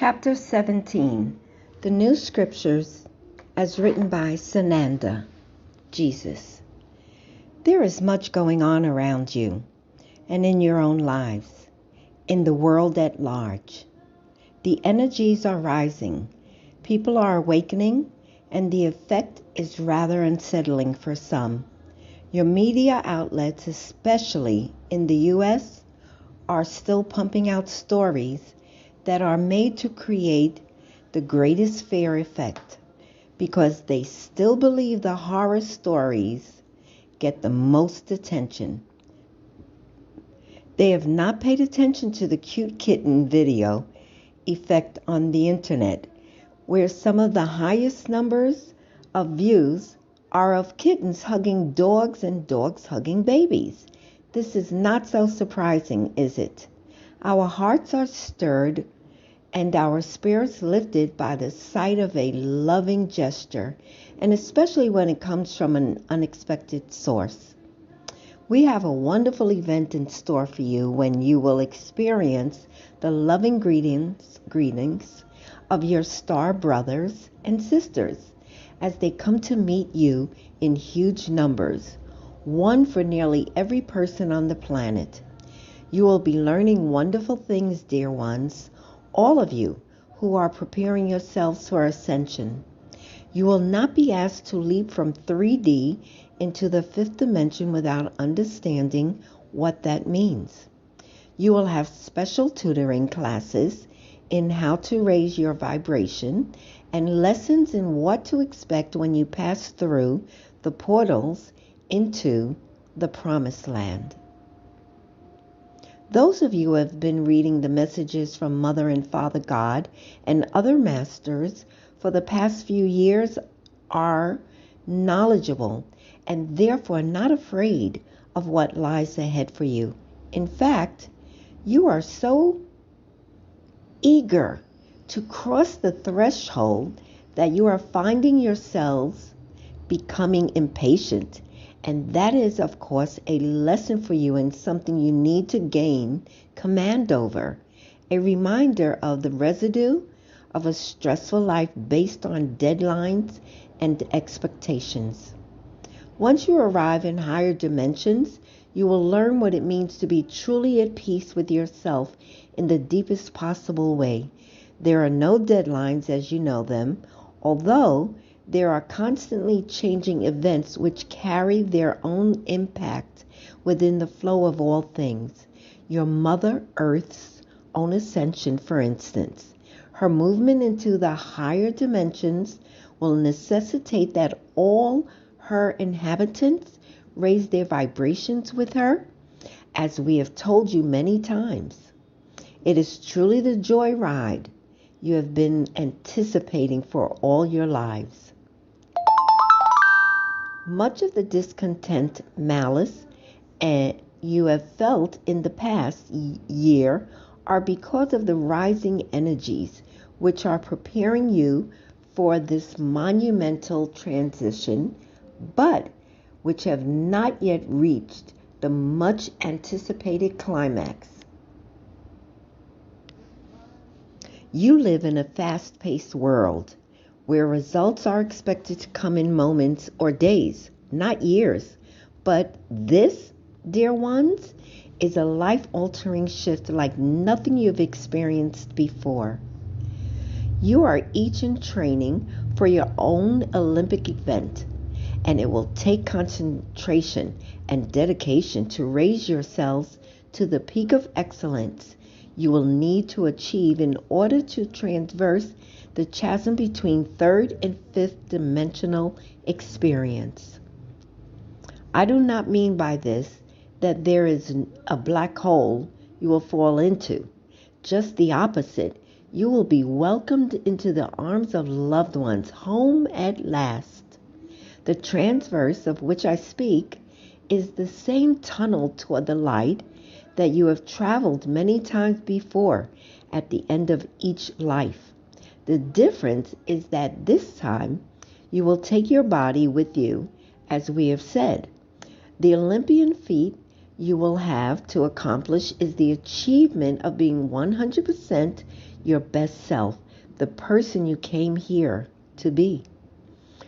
Chapter 17, The New Scriptures as written by Sananda, Jesus. There is much going on around you and in your own lives, in the world at large. The energies are rising, people are awakening, and the effect is rather unsettling for some. Your media outlets, especially in the U.S., are still pumping out stories that are made to create the greatest fear effect because they still believe the horror stories get the most attention. They have not paid attention to the cute kitten video effect on the internet, where some of the highest numbers of views are of kittens hugging dogs and dogs hugging babies. This is not so surprising, is it? Our hearts are stirred and our spirits lifted by the sight of a loving gesture, and especially when it comes from an unexpected source. We have a wonderful event in store for you when you will experience the loving greetings of your star brothers and sisters as they come to meet you in huge numbers, one for nearly every person on the planet. You will be learning wonderful things, dear ones, all of you who are preparing yourselves for ascension. You will not be asked to leap from 3D into the fifth dimension without understanding what that means. You will have special tutoring classes in how to raise your vibration and lessons in what to expect when you pass through the portals into the promised land. Those of you who have been reading the messages from Mother and Father God and other masters for the past few years are knowledgeable and therefore not afraid of what lies ahead for you. In fact, you are so eager to cross the threshold that you are finding yourselves becoming impatient. And that is, of course, a lesson for you and something you need to gain command over. A reminder of the residue of a stressful life based on deadlines and expectations. Once you arrive in higher dimensions, you will learn what it means to be truly at peace with yourself in the deepest possible way. There are no deadlines as you know them, although there are constantly changing events which carry their own impact within the flow of all things. Your Mother Earth's own ascension, for instance. Her movement into the higher dimensions will necessitate that all her inhabitants raise their vibrations with her, as we have told you many times. It is truly the joy ride you have been anticipating for all your lives. Much of the discontent, malice, and you have felt in the past year are because of the rising energies which are preparing you for this monumental transition, but which have not yet reached the much anticipated climax. You live in a fast-paced world where results are expected to come in moments or days, not years. But this, dear ones, is a life-altering shift like nothing you've experienced before. You are each in training for your own Olympic event, and it will take concentration and dedication to raise yourselves to the peak of excellence you will need to achieve in order to traverse the chasm between third and fifth dimensional experience. I do not mean by this that there is a black hole you will fall into. Just the opposite. You will be welcomed into the arms of loved ones, home at last. The transverse of which I speak is the same tunnel toward the light that you have traveled many times before at the end of each life. The difference is that this time you will take your body with you, as we have said. The Olympian feat you will have to accomplish is the achievement of being 100% your best self, the person you came here to be.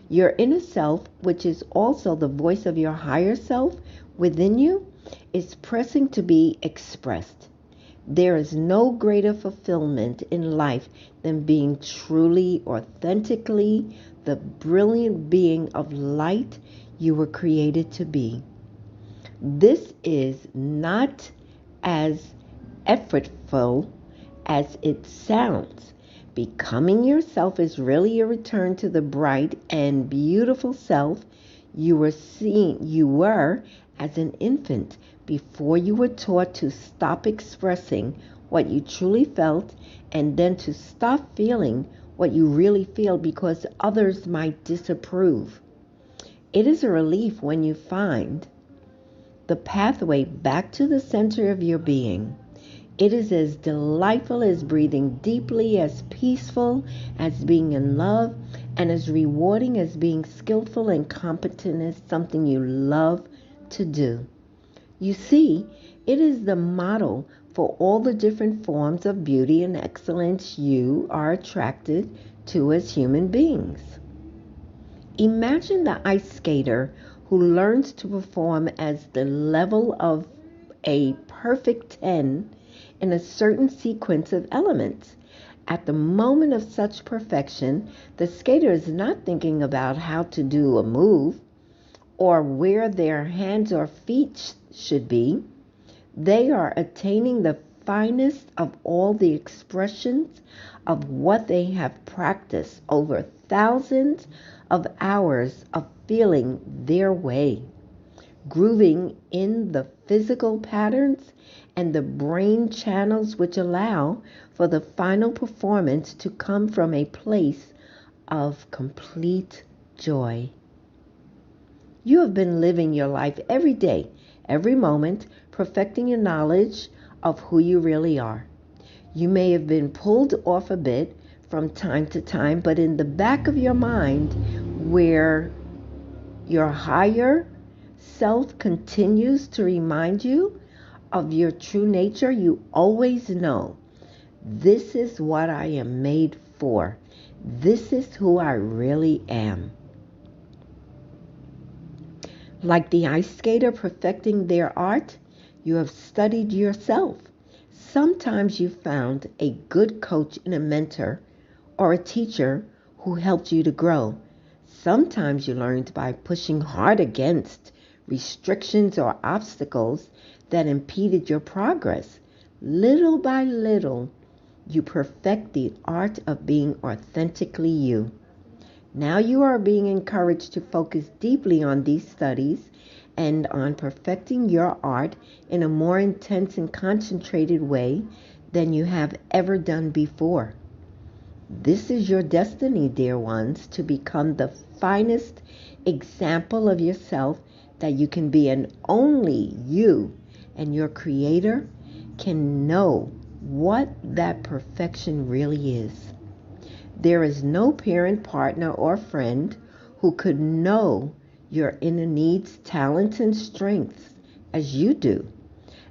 Your inner self, which is also the voice of your higher self within you, is pressing to be expressed. There is no greater fulfillment in life than being truly, authentically the brilliant being of light you were created to be. This is not as effortful as it sounds. Becoming yourself is really a return to the bright and beautiful self you were as an infant before you were taught to stop expressing what you truly felt and then to stop feeling what you really feel because others might disapprove. It is a relief when you find the pathway back to the center of your being. It is as delightful as breathing deeply, as peaceful as being in love, and as rewarding as being skillful and competent as something you love to do. You see, it is the model for all the different forms of beauty and excellence you are attracted to as human beings. Imagine the ice skater who learns to perform as the level of a perfect 10 in a certain sequence of elements. At the moment of such perfection, the skater is not thinking about how to do a move or where their hands or feet should be. They are attaining the finest of all the expressions of what they have practiced over thousands of hours of feeling their way, grooving in the physical patterns and the brain channels which allow for the final performance to come from a place of complete joy. You have been living your life every day, every moment, perfecting your knowledge of who you really are. You may have been pulled off a bit from time to time, but in the back of your mind, where your higher self continues to remind you of your true nature, you always know, this is what I am made for. This is who I really am. Like the ice skater perfecting their art, you have studied yourself. Sometimes you found a good coach and a mentor or a teacher who helped you to grow. Sometimes you learned by pushing hard against restrictions or obstacles that impeded your progress. Little by little, you perfect the art of being authentically you. Now you are being encouraged to focus deeply on these studies and on perfecting your art in a more intense and concentrated way than you have ever done before. This is your destiny, dear ones, to become the finest example of yourself that you can be, and only you and your Creator can know what that perfection really is. There is no parent, partner, or friend who could know your inner needs, talents, and strengths as you do.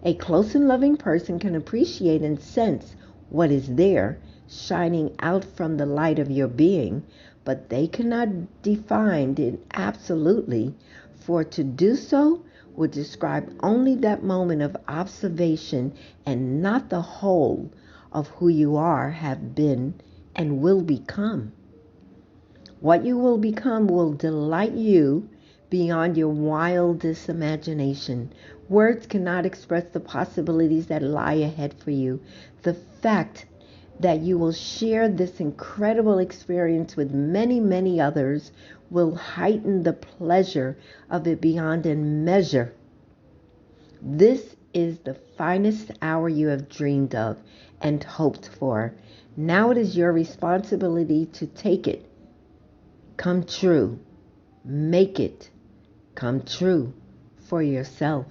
A close and loving person can appreciate and sense what is there shining out from the light of your being, but they cannot define it absolutely, for to do so would describe only that moment of observation and not the whole of who you are, have been, and will become. What you will become will delight you beyond your wildest imagination. Words cannot express the possibilities that lie ahead for you. The fact that you will share this incredible experience with many, many others will heighten the pleasure of it beyond a measure. This is the finest hour you have dreamed of and hoped for. Now it is your responsibility to take it come true. Make it come true for yourself.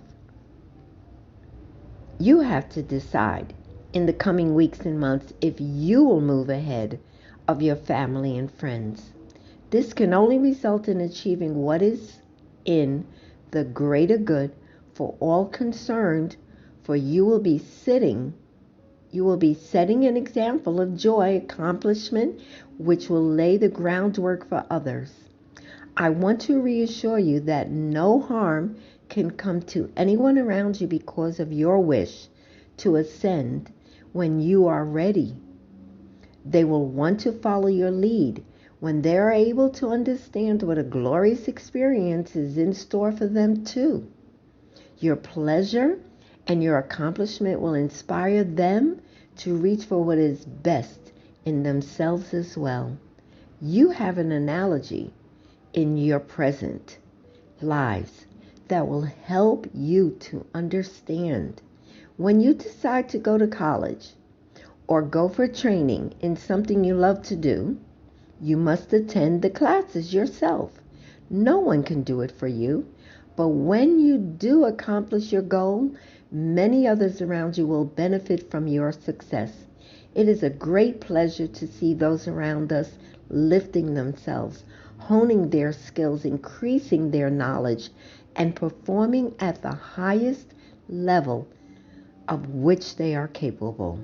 You have to decide in the coming weeks and months if you will move ahead of your family and friends. This can only result in achieving what is in the greater good for all concerned, for you will be sitting You will be setting an example of joy, accomplishment, which will lay the groundwork for others. I want to reassure you that no harm can come to anyone around you because of your wish to ascend when you are ready. They will want to follow your lead when they are able to understand what a glorious experience is in store for them too. Your pleasure and your accomplishment will inspire them to reach for what is best in themselves as well. You have an analogy in your present lives that will help you to understand. When you decide to go to college or go for training in something you love to do, you must attend the classes yourself. No one can do it for you, but when you do accomplish your goal, many others around you will benefit from your success. It is a great pleasure to see those around us lifting themselves, honing their skills, increasing their knowledge, and performing at the highest level of which they are capable.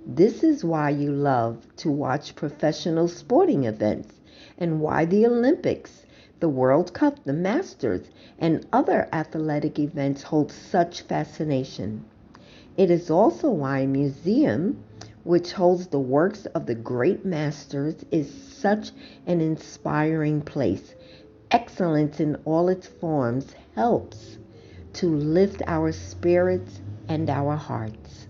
This is why you love to watch professional sporting events and why the Olympics, the World Cup, the Masters, and other athletic events hold such fascination. It is also why a museum, which holds the works of the great masters, is such an inspiring place. Excellence in all its forms helps to lift our spirits and our hearts.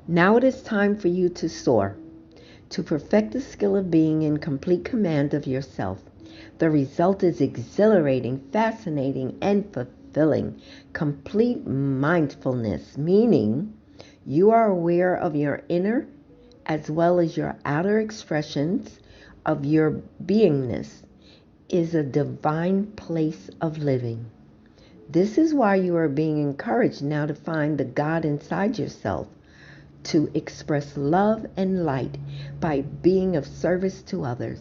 Now it is time for you to soar, to perfect the skill of being in complete command of yourself. The result is exhilarating, fascinating, and fulfilling. Complete mindfulness, meaning you are aware of your inner as well as your outer expressions of your beingness, is a divine place of living. This is why you are being encouraged now to find the God inside yourself, to express love and light by being of service to others.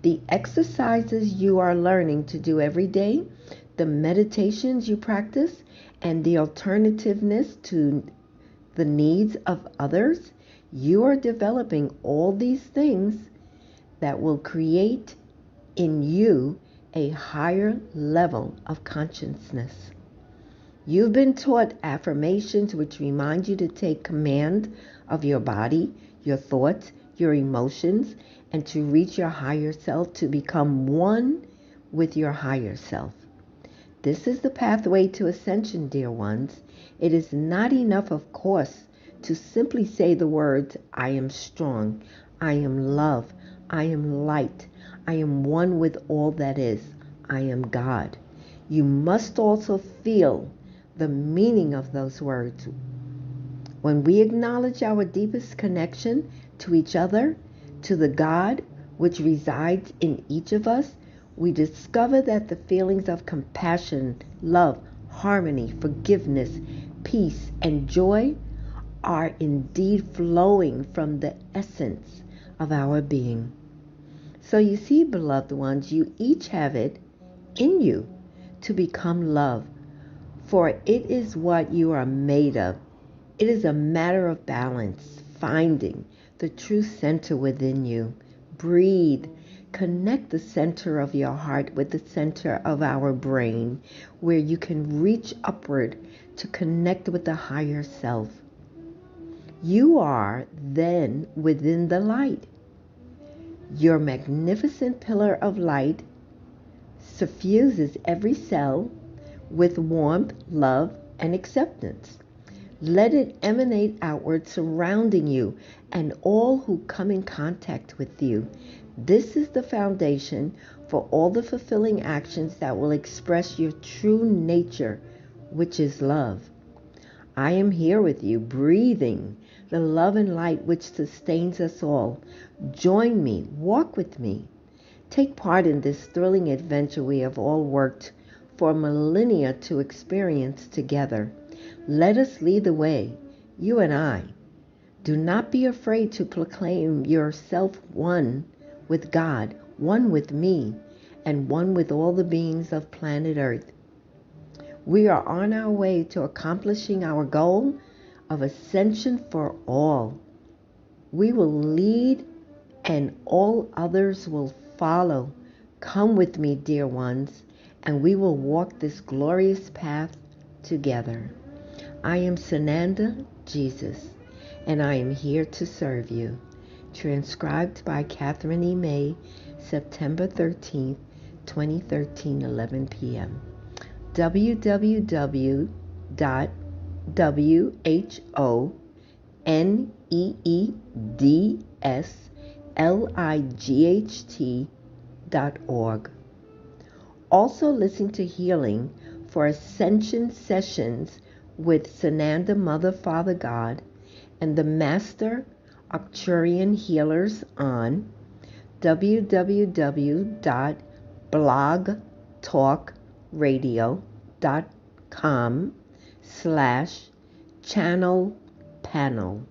The exercises you are learning to do every day, the meditations you practice, and the alternativeness to the needs of others, you are developing all these things that will create in you a higher level of consciousness. You've been taught affirmations which remind you to take command of your body, your thoughts, your emotions, and to reach your higher self, to become one with your higher self. This is the pathway to ascension, dear ones. It is not enough, of course, to simply say the words, I am strong, I am love, I am light, I am one with all that is, I am God. You must also feel the meaning of those words. When we acknowledge our deepest connection to each other, to the God which resides in each of us, we discover that the feelings of compassion, love, harmony, forgiveness, peace, and joy are indeed flowing from the essence of our being. So you see, beloved ones, you each have it in you to become love, for it is what you are made of. It is a matter of balance, finding the true center within you. Breathe. Connect the center of your heart with the center of our brain, where you can reach upward to connect with the higher self. You are then within the light. Your magnificent pillar of light suffuses every cell with warmth, love, and acceptance. Let it emanate outward, surrounding you and all who come in contact with you. This is the foundation for all the fulfilling actions that will express your true nature, which is love. I am here with you, breathing the love and light which sustains us all. Join me, walk with me. Take part in this thrilling adventure we have all worked for millennia to experience together. Let us lead the way, you and I. Do not be afraid to proclaim yourself one with God, one with me, and one with all the beings of planet Earth. We are on our way to accomplishing our goal of ascension for all. We will lead and all others will follow. Come with me, dear ones, and we will walk this glorious path together. I am Sananda Jesus, and I am here to serve you. Transcribed by Catherine E. May, September 13th, 2013, 11 p.m. www.whoneedslight.org. Also listen to Healing for Ascension Sessions with Sananda Mother Father God and the Master Arcturian Healers on www.blogtalkradio.com/channel panel.